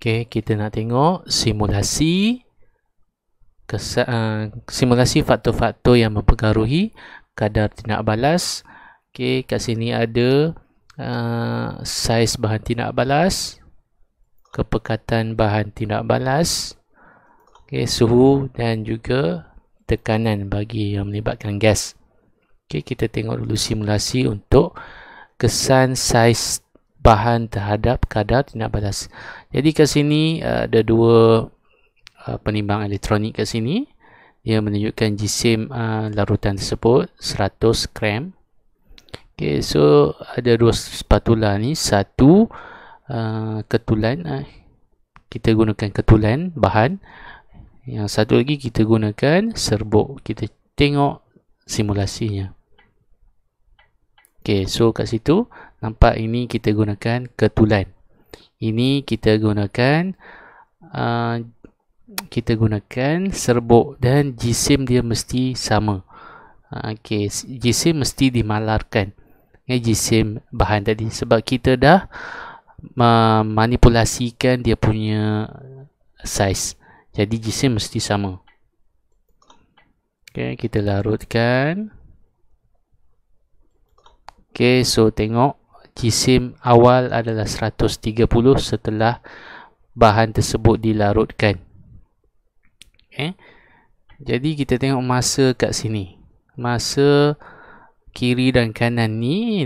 Okey, kita nak tengok simulasi simulasi faktor-faktor yang mempengaruhi kadar tindak balas. Okey, kat sini ada saiz bahan tindak balas, kepekatan bahan tindak balas, okey, suhu dan juga tekanan bagi yang melibatkan gas. Okey, kita tengok dulu simulasi untuk kesan saiz bahan terhadap kadar tindak balas. Jadi kat sini ada dua penimbang elektronik kat sini. Dia menunjukkan jisim larutan tersebut 100 gram. Okay, so ada dua spatula ni. Satu ketulan, kita gunakan ketulan bahan. Yang satu lagi kita gunakan serbuk. Kita tengok simulasinya. Okay, so kat situ nampak ini kita gunakan ketulan. Ini kita gunakan serbuk dan jisim dia mesti sama. Okay, jisim mesti dimalarkan. Jisim bahan tadi sebab kita dah memanipulasikan dia punya saiz. Jadi jisim mesti sama. Okay, kita larutkan. Okay, so tengok jisim awal adalah 130 setelah bahan tersebut dilarutkan. Okay. Jadi kita tengok masa kat sini. Masa kiri dan kanan ni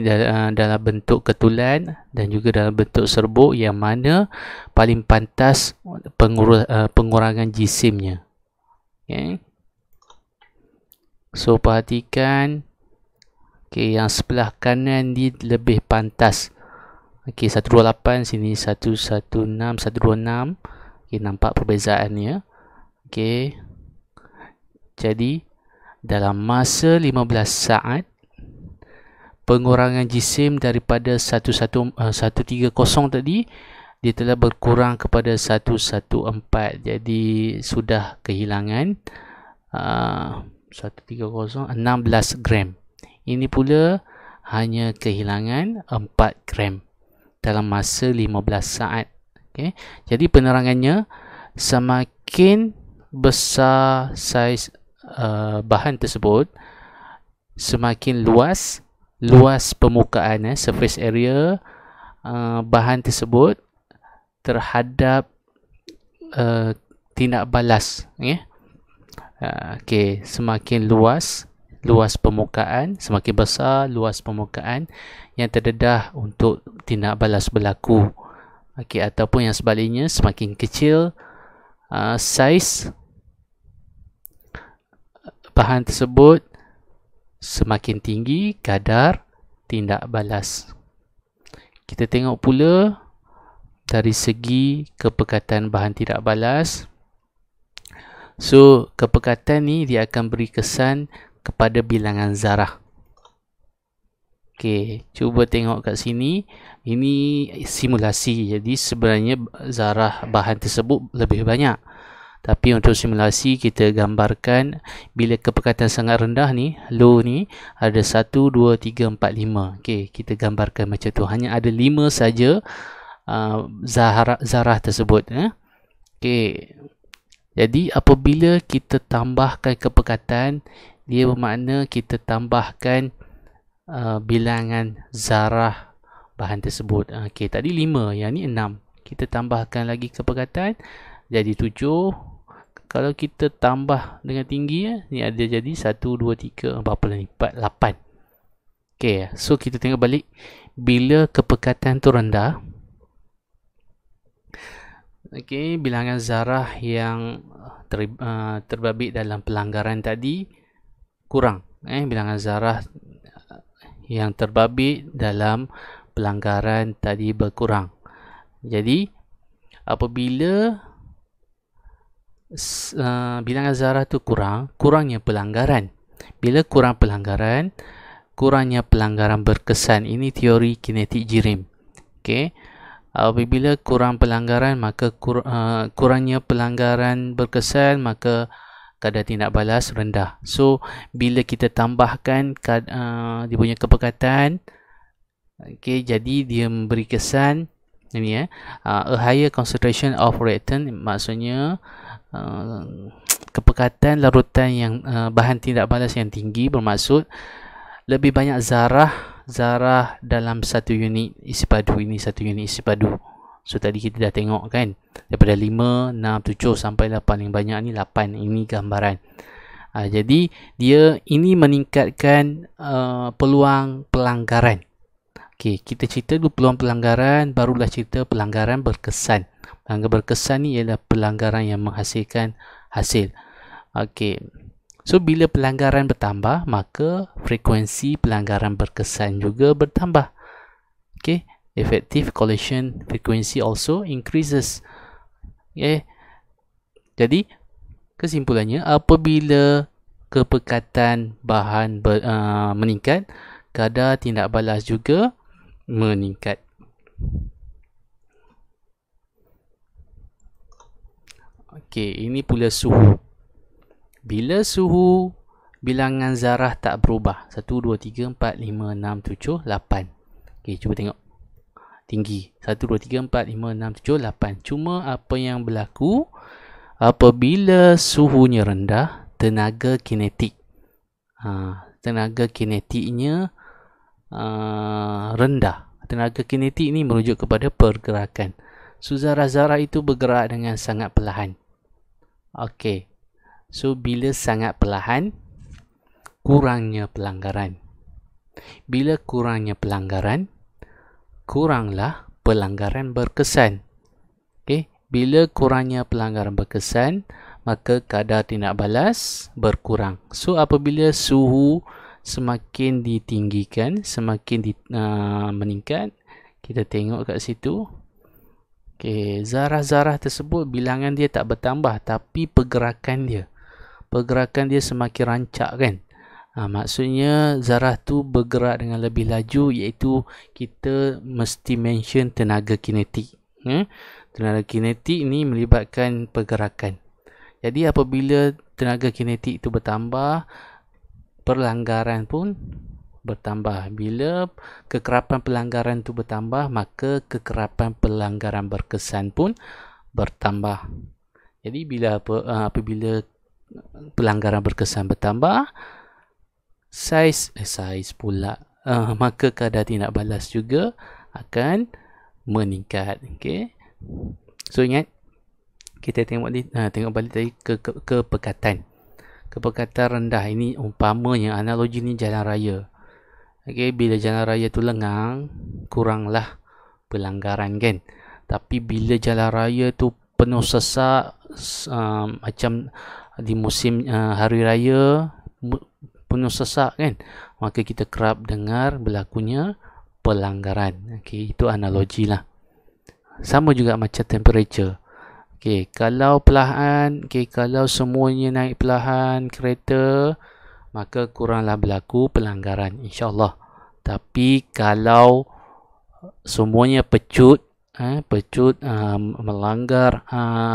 dalam bentuk ketulan dan juga dalam bentuk serbuk, yang mana paling pantas pengurangan jisimnya. Okay. So perhatikan. Okay, yang sebelah kanan ni lebih pantas. Okay, 128 sini 116, 126. Okay, nampak perbezaannya. Okay. Jadi dalam masa 15 saat pengurangan jisim daripada 130 tadi dia telah berkurang kepada 114. Jadi sudah kehilangan 130 16 gram. Ini pula hanya kehilangan 4 gram dalam masa 15 saat. Okay. Jadi penerangannya, semakin besar saiz bahan tersebut, semakin luas permukaan, surface area bahan tersebut terhadap tindak balas. Okay. Semakin luas permukaan, semakin besar luas permukaan yang terdedah untuk tindak balas berlaku. Okay, ataupun yang sebaliknya, semakin kecil saiz bahan tersebut, semakin tinggi kadar tindak balas. Kita tengok pula dari segi kepekatan bahan tindak balas. So kepekatan ni dia akan beri kesan kepada bilangan zarah. Okey, cuba tengok kat sini. Ini simulasi. Jadi sebenarnya zarah bahan tersebut lebih banyak. Tapi untuk simulasi kita gambarkan bila kepekatan sangat rendah ni, low ni, ada 1, 2, 3, 4, 5. Okey, kita gambarkan macam tu. Hanya ada 5 saja zarah tersebut. Okey. Jadi apabila kita tambahkan kepekatan, dia bermakna kita tambahkan bilangan zarah bahan tersebut. Okey, tadi 5, yang ni 6. Kita tambahkan lagi kepekatan jadi 7. Kalau kita tambah dengan tinggi, ni ada jadi 1, 2, 3, 4, 4, 8. Okey, so kita tengok balik. Bila kepekatan tu rendah, okey, bilangan zarah yang terbabit dalam pelanggaran tadi kurang. Bilangan zarah yang terbabit dalam pelanggaran tadi berkurang. Jadi apabila bilangan zarah tu kurangnya pelanggaran. Bila kurang pelanggaran, kurangnya pelanggaran berkesan. Ini teori kinetik jirim. Okey. Apabila kurang pelanggaran, maka kurangnya pelanggaran berkesan, maka kadar tindak balas rendah. So bila kita tambahkan dia punya kepekatan, okey, jadi dia memberi kesan Ini a higher concentration of reactant maksudnya kepekatan larutan yang bahan tindak balas yang tinggi, bermaksud lebih banyak zarah dalam satu unit isi padu. Ini satu unit isi padu. So tadi kita dah tengok kan, daripada 5, 6, 7 sampai 8, yang banyak ni 8. Ini gambaran. Jadi dia ini meningkatkan peluang pelanggaran. Okey, kita cerita dulu peluang pelanggaran, barulah cerita pelanggaran berkesan. Pelanggaran berkesan ni ialah pelanggaran yang menghasilkan hasil. Okey. So bila pelanggaran bertambah, maka frekuensi pelanggaran berkesan juga bertambah. Okey, effective collision frequency also increases. Okey. Jadi kesimpulannya, apabila kepekatan bahan meningkat, kadar tindak balas juga meningkat. Okey, ini pula suhu. Bila suhu bilangan zarah tak berubah, 1, 2, 3, 4, 5, 6, 7, 8. Okey, cuba tengok. Tinggi. 1, 2, 3, 4, 5, 6, 7, 8. Cuma apa yang berlaku apabila suhunya rendah, tenaga kinetik. Tenaga kinetiknya rendah. Tenaga kinetik ni merujuk kepada pergerakan. So zarah-zarah itu bergerak dengan sangat perlahan. Okey. So bila sangat perlahan, kurangnya pelanggaran. Bila kurangnya pelanggaran, kuranglah pelanggaran berkesan. Okey. Bila kurangnya pelanggaran berkesan, maka kadar tindak balas berkurang. So apabila suhu semakin ditinggikan, semakin meningkat, kita tengok kat situ. Okey, zarah-zarah tersebut bilangan dia tak bertambah, tapi pergerakan dia semakin rancak kan. Maksudnya zarah tu bergerak dengan lebih laju, iaitu kita mesti mention tenaga kinetik. Tenaga kinetik ni melibatkan pergerakan. Jadi apabila tenaga kinetik itu bertambah, pelanggaran pun bertambah. Bila kekerapan pelanggaran itu bertambah, maka kekerapan pelanggaran berkesan pun bertambah. Jadi apabila pelanggaran berkesan bertambah, saiz pula, maka kadar tindak balas juga akan meningkat. Okey. So ingat, kita tengok balik tadi kepekatan. Kepekatan rendah ini umpamanya, analogi ni jalan raya. Okey, bila jalan raya tu lengang, kuranglah pelanggaran kan. Tapi bila jalan raya tu penuh sesak, macam di musim hari raya penuh sesak kan, maka kita kerap dengar berlakunya pelanggaran. Okey, itu analogi lah. Sama juga macam temperature. Okey, kalau perlahan, kalau semuanya naik perlahan kereta, maka kuranglah berlaku pelanggaran, insya-Allah. Tapi kalau semuanya pecut melanggar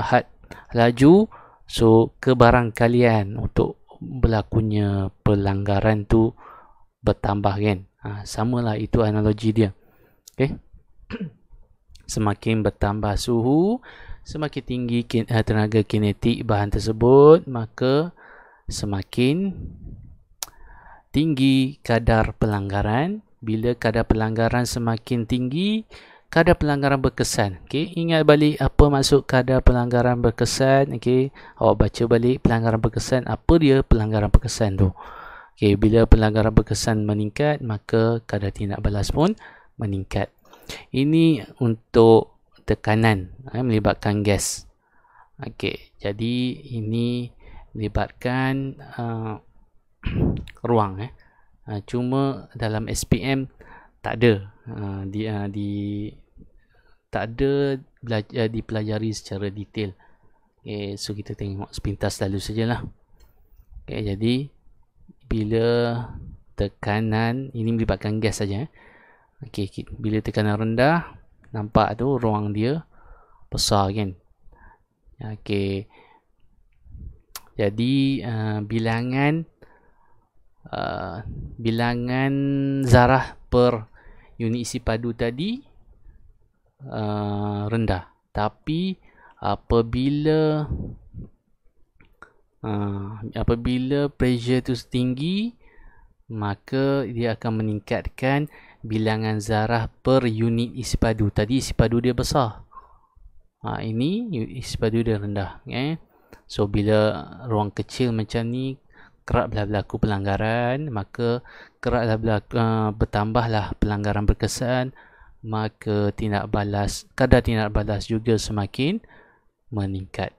had laju, so kebarangkalian untuk berlakunya pelanggaran tu bertambah kan. Samalah, itu analogi dia. Okey. Semakin bertambah suhu, semakin tinggi tenaga kinetik bahan tersebut, maka semakin tinggi kadar pelanggaran. Bila kadar pelanggaran semakin tinggi, kadar pelanggaran berkesan. Okey, ingat balik apa maksud kadar pelanggaran berkesan. Okey, awak baca balik pelanggaran berkesan. Apa dia pelanggaran berkesan tu? Okey, bila pelanggaran berkesan meningkat, maka kadar tindak balas pun meningkat. Ini untuk tekanan melibatkan gas. Okey, jadi ini melibatkan ruang. Cuma dalam SPM tak ada tak ada dipelajari secara detail. Okay, so kita tengok sepintas lalu sajalah. Okay, jadi bila tekanan ini melibatkan gas saja. Okay, bila tekanan rendah, nampak tu ruang dia besar kan. Okay, jadi bilangan zarah per unit isi padu tadi rendah. Tapi apabila pressure itu tinggi, maka dia akan meningkatkan bilangan zarah per unit isi padu. Tadi isi padu dia besar. Ini isi padu dia rendah. So bila ruang kecil macam ni kerap berlaku pelanggaran, maka bertambahlah pelanggaran berkesan, maka kadar tindak balas juga semakin meningkat.